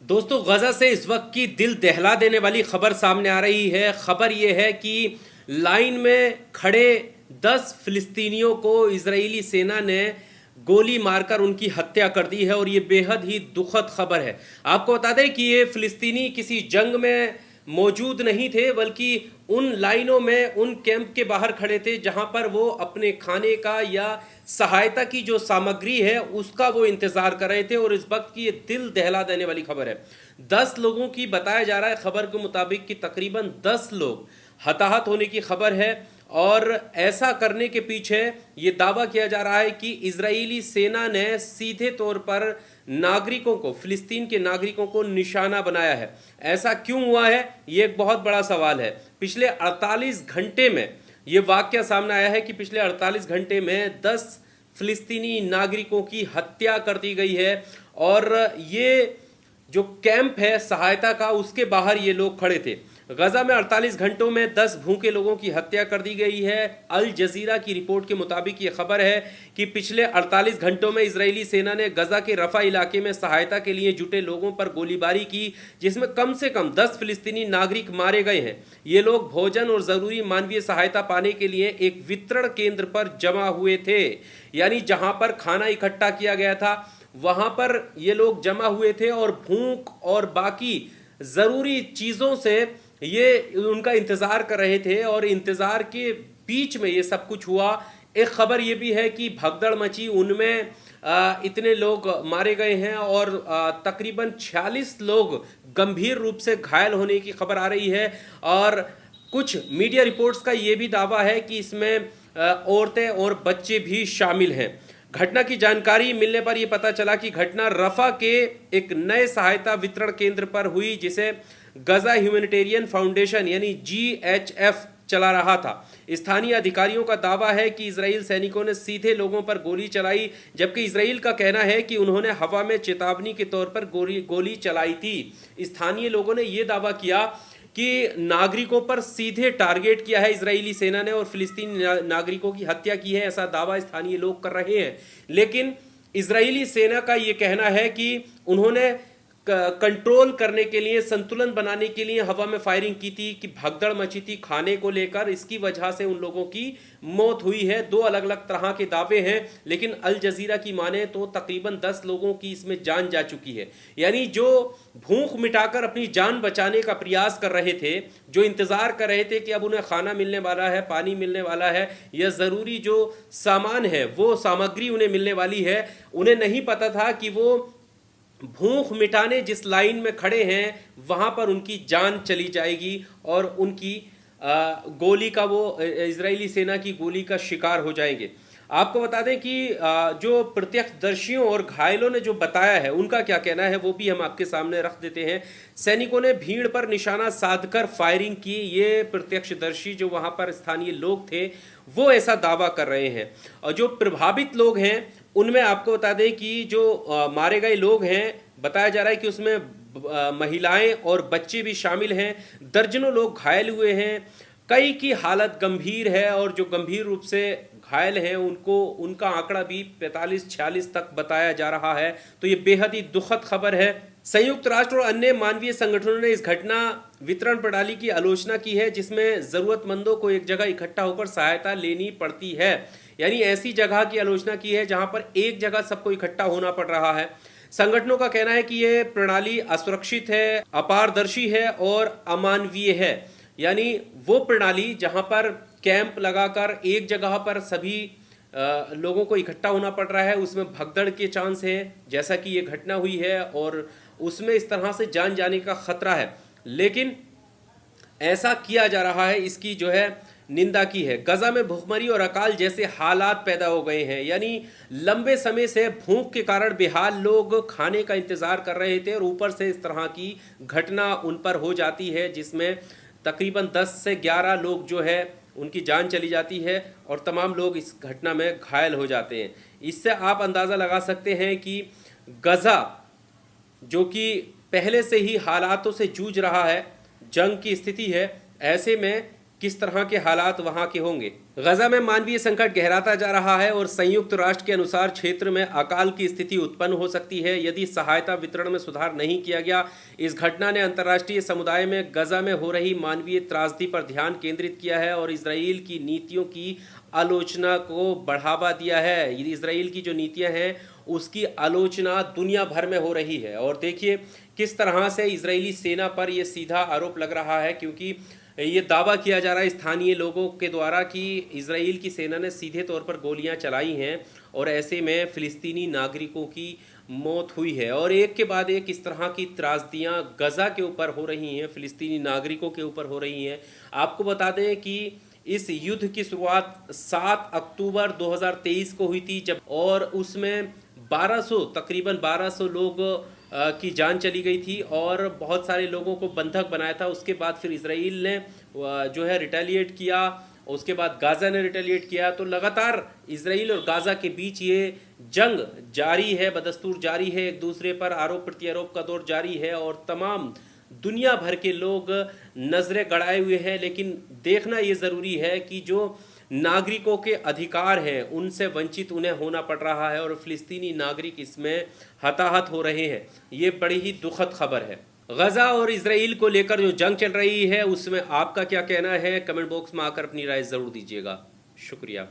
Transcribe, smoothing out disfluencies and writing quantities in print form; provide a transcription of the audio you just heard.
दोस्तों, गजा से इस वक्त की दिल दहला देने वाली खबर सामने आ रही है। खबर यह है कि लाइन में खड़े 10 फिलिस्तीनियों को इजरायली सेना ने गोली मारकर उनकी हत्या कर दी है और ये बेहद ही दुखद खबर है। आपको बता दें कि ये फिलिस्तीनी किसी जंग में मौजूद नहीं थे, बल्कि उन लाइनों में, उन कैंप के बाहर खड़े थे जहां पर वो अपने खाने का या सहायता की जो सामग्री है उसका वो इंतजार कर रहे थे। और इस वक्त की ये दिल दहला देने वाली खबर है। 10 लोगों की बताया जा रहा है खबर के मुताबिक कि तकरीबन 10 लोग हताहत होने की खबर है। और ऐसा करने के पीछे ये दावा किया जा रहा है कि इजरायली सेना ने सीधे तौर पर नागरिकों को, फिलिस्तीन के नागरिकों को निशाना बनाया है। ऐसा क्यों हुआ है, ये एक बहुत बड़ा सवाल है। पिछले 48 घंटे में ये वाकया सामने आया है कि पिछले 48 घंटे में 10 फिलिस्तीनी नागरिकों की हत्या कर दी गई है। और ये जो कैंप है सहायता का, उसके बाहर ये लोग खड़े थे। गजा में 48 घंटों में 10 भूखे लोगों की हत्या कर दी गई है। अल जजीरा की रिपोर्ट के मुताबिक ये खबर है कि पिछले 48 घंटों में इजरायली सेना ने गजा के रफा इलाके में सहायता के लिए जुटे लोगों पर गोलीबारी की, जिसमें कम से कम 10 फिलिस्तीनी नागरिक मारे गए हैं। ये लोग भोजन और जरूरी मानवीय सहायता पाने के लिए एक वितरण केंद्र पर जमा हुए थे, यानी जहां पर खाना इकट्ठा किया गया था वहां पर ये लोग जमा हुए थे और भूख और बाकी जरूरी चीजों से ये उनका इंतजार कर रहे थे। और इंतजार के बीच में ये सब कुछ हुआ। एक खबर ये भी है कि भगदड़ मची, उनमें इतने लोग मारे गए हैं और तकरीबन 46 लोग गंभीर रूप से घायल होने की खबर आ रही है। और कुछ मीडिया रिपोर्ट्स का ये भी दावा है कि इसमें औरतें और बच्चे भी शामिल हैं। घटना की जानकारी मिलने पर यह पता चला कि घटना रफा के एक नए सहायता वितरण केंद्र पर हुई, जिसे गजा ह्यूमैनिटेरियन फाउंडेशन यानी GHF चला रहा था। स्थानीय अधिकारियों का दावा है कि इजराइल सैनिकों ने सीधे लोगों पर गोली चलाई, जबकि इजराइल का कहना है कि उन्होंने हवा में चेतावनी के तौर पर गोली चलाई थी। स्थानीय लोगों ने यह दावा किया कि नागरिकों पर सीधे टारगेट किया है इजरायली सेना ने और फिलिस्तीनी नागरिकों की हत्या की है, ऐसा दावा स्थानीय लोग कर रहे हैं। लेकिन इजरायली सेना का यह कहना है कि उन्होंने कंट्रोल करने के लिए, संतुलन बनाने के लिए हवा में फायरिंग की थी, कि भगदड़ मची थी खाने को लेकर, इसकी वजह से उन लोगों की मौत हुई है। दो अलग अलग तरह के दावे हैं, लेकिन अल जजीरा की माने तो तकरीबन 10 लोगों की इसमें जान जा चुकी है। यानी जो भूख मिटाकर अपनी जान बचाने का प्रयास कर रहे थे, जो इंतजार कर रहे थे कि अब उन्हें खाना मिलने वाला है, पानी मिलने वाला है, या जरूरी जो सामान है वो सामग्री उन्हें मिलने वाली है, उन्हें नहीं पता था कि वो भूख मिटाने जिस लाइन में खड़े हैं वहां पर उनकी जान चली जाएगी और उनकी गोली का, वो इजरायली सेना की गोली का शिकार हो जाएंगे। आपको बता दें कि जो प्रत्यक्षदर्शियों और घायलों ने जो बताया है उनका क्या कहना है वो भी हम आपके सामने रख देते हैं। सैनिकों ने भीड़ पर निशाना साधकर फायरिंग की, ये प्रत्यक्षदर्शी जो वहां पर स्थानीय लोग थे वो ऐसा दावा कर रहे हैं। और जो प्रभावित लोग हैं उनमें आपको बता दें कि जो मारे गए लोग हैं, बताया जा रहा है कि उसमें महिलाएं और बच्चे भी शामिल हैं। दर्जनों लोग घायल हुए हैं, कई की हालत गंभीर है और जो गंभीर रूप से घायल हैं उनका आंकड़ा भी 45-46 तक बताया जा रहा है। तो ये बेहद ही दुखद खबर है। संयुक्त राष्ट्र और अन्य मानवीय संगठनों ने इस घटना वितरण प्रणाली की आलोचना की है, जिसमें जरूरतमंदों को एक जगह इकट्ठा होकर सहायता लेनी पड़ती है। यानी ऐसी जगह की आलोचना की है जहां पर एक जगह सबको इकट्ठा होना पड़ रहा है। संगठनों का कहना है कि यह प्रणाली असुरक्षित है, अपारदर्शी है और अमानवीय है। यानी वो प्रणाली जहां पर कैंप लगाकर एक जगह पर सभी लोगों को इकट्ठा होना पड़ रहा है, उसमें भगदड़ के चांस है, जैसा कि ये घटना हुई है, और उसमें इस तरह से जान जाने का खतरा है। लेकिन ऐसा किया जा रहा है, इसकी जो है निंदा की है। गजा में भूखमरी और अकाल जैसे हालात पैदा हो गए हैं, यानी लंबे समय से भूख के कारण बेहाल लोग खाने का इंतजार कर रहे थे और ऊपर से इस तरह की घटना उन पर हो जाती है, जिसमें तकरीबन 10 से 11 लोग जो है उनकी जान चली जाती है और तमाम लोग इस घटना में घायल हो जाते हैं। इससे आप अंदाज़ा लगा सकते हैं कि गजा जो कि पहले से ही हालातों से जूझ रहा है, जंग की स्थिति है, ऐसे में किस तरह के हालात वहां के होंगे। गजा में मानवीय संकट गहराता जा रहा है और संयुक्त राष्ट्र के अनुसार क्षेत्र में अकाल की स्थिति उत्पन्न हो सकती है यदि सहायता वितरण में सुधार नहीं किया गया। इस घटना ने अंतर्राष्ट्रीय समुदाय में गजा में हो रही मानवीय त्रासदी पर ध्यान केंद्रित किया है और इसराइल की नीतियों की आलोचना को बढ़ावा दिया है। इसराइल की जो नीतियां हैं उसकी आलोचना दुनिया भर में हो रही है। और देखिए किस तरह से इजरायली सेना पर यह सीधा आरोप लग रहा है, क्योंकि ये दावा किया जा रहा है स्थानीय लोगों के द्वारा कि इजराइल की सेना ने सीधे तौर पर गोलियां चलाई हैं और ऐसे में फिलिस्तीनी नागरिकों की मौत हुई है। और एक के बाद एक इस तरह की त्रासदियां गजा के ऊपर हो रही हैं, फिलिस्तीनी नागरिकों के ऊपर हो रही हैं। आपको बता दें कि इस युद्ध की शुरुआत 7 अक्टूबर 2023 को हुई थी, जब और उसमें तकरीबन 1200 लोग की जान चली गई थी और बहुत सारे लोगों को बंधक बनाया था। उसके बाद फिर इसराइल ने जो है रिटेलिएट किया, उसके बाद गाज़ा ने रिटेलिएट किया। तो लगातार इसराइल और गाज़ा के बीच ये जंग जारी है, बदस्तूर जारी है, एक दूसरे पर आरोप प्रत्यारोप का दौर जारी है और तमाम दुनिया भर के लोग नजरें गड़ाए हुए हैं। लेकिन देखना ये ज़रूरी है कि जो नागरिकों के अधिकार हैं उनसे वंचित उन्हें होना पड़ रहा है और फिलिस्तीनी नागरिक इसमें हताहत हो रहे हैं। ये बड़ी ही दुखद खबर है। गजा और इसराइल को लेकर जो जंग चल रही है उसमें आपका क्या कहना है, कमेंट बॉक्स में आकर अपनी राय ज़रूर दीजिएगा। शुक्रिया।